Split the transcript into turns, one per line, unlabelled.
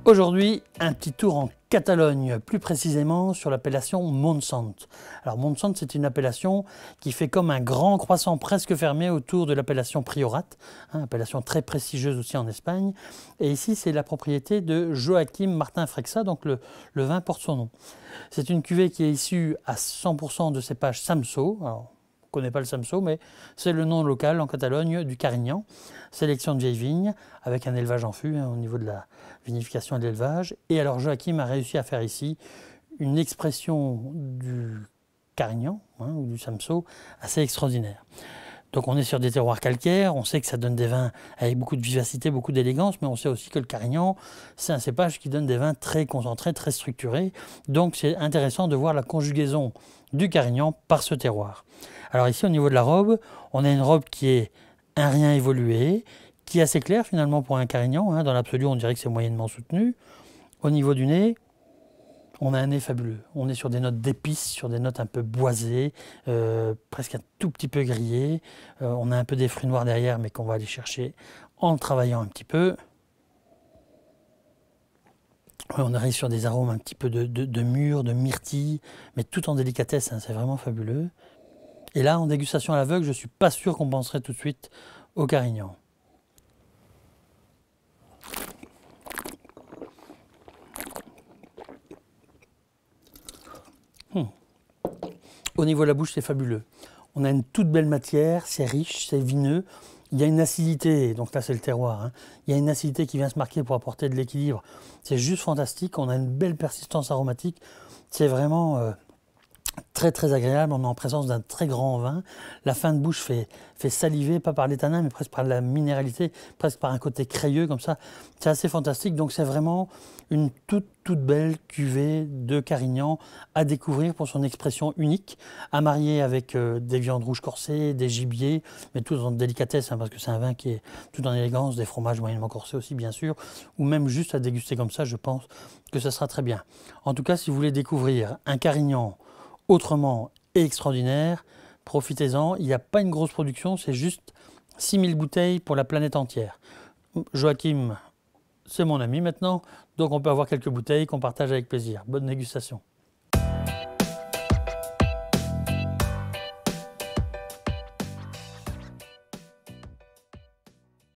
Aujourd'hui, un petit tour en Catalogne, plus précisément sur l'appellation Montsant. Alors Montsant, c'est une appellation qui fait comme un grand croissant presque fermé autour de l'appellation Priorat, appellation très prestigieuse aussi en Espagne. Et ici, c'est la propriété de Joachim Martin Frexa, donc le vin porte son nom. C'est une cuvée qui est issue à 100% de cépage Samsó. Alors, on ne connaît pas le Samsó, mais c'est le nom local en Catalogne du Carignan. Sélection de vieilles vignes avec un élevage en fût au niveau de la vinification et de l'élevage. Et alors Joachim a réussi à faire ici une expression du Carignan ou du Samsó assez extraordinaire. Donc on est sur des terroirs calcaires, on sait que ça donne des vins avec beaucoup de vivacité, beaucoup d'élégance, mais on sait aussi que le Carignan, c'est un cépage qui donne des vins très concentrés, très structurés. Donc c'est intéressant de voir la conjugaison du Carignan par ce terroir. Alors ici, au niveau de la robe, on a une robe qui est un rien évolué, qui est assez claire finalement pour un Carignan. Dans l'absolu, on dirait que c'est moyennement soutenu. Au niveau du nez, on a un nez fabuleux. On est sur des notes d'épices, sur des notes un peu boisées, presque un tout petit peu grillées. On a un peu des fruits noirs derrière, mais qu'on va aller chercher en travaillant un petit peu. On arrive sur des arômes un petit peu de mûre, de myrtille, mais tout en délicatesse, c'est vraiment fabuleux. Et là, en dégustation à l'aveugle, je ne suis pas sûr qu'on penserait tout de suite au Carignan. Au niveau de la bouche, c'est fabuleux. On a une toute belle matière, c'est riche, c'est vineux. Il y a une acidité, donc là c'est le terroir, il y a une acidité qui vient se marquer pour apporter de l'équilibre. C'est juste fantastique, on a une belle persistance aromatique. C'est vraiment très très agréable, on est en présence d'un très grand vin. La fin de bouche fait saliver, pas par les tanins, mais presque par la minéralité, presque par un côté crayeux comme ça. C'est assez fantastique, donc c'est vraiment une toute belle cuvée de Carignan à découvrir pour son expression unique, à marier avec des viandes rouges corsées, des gibiers, mais tout en délicatesse, parce que c'est un vin qui est tout en élégance, des fromages moyennement corsés aussi bien sûr, ou même juste à déguster comme ça, je pense que ça sera très bien. En tout cas, si vous voulez découvrir un Carignan autrement et extraordinaire, profitez-en. Il n'y a pas une grosse production, c'est juste 6000 bouteilles pour la planète entière. Joachim, c'est mon ami maintenant, donc on peut avoir quelques bouteilles qu'on partage avec plaisir. Bonne dégustation.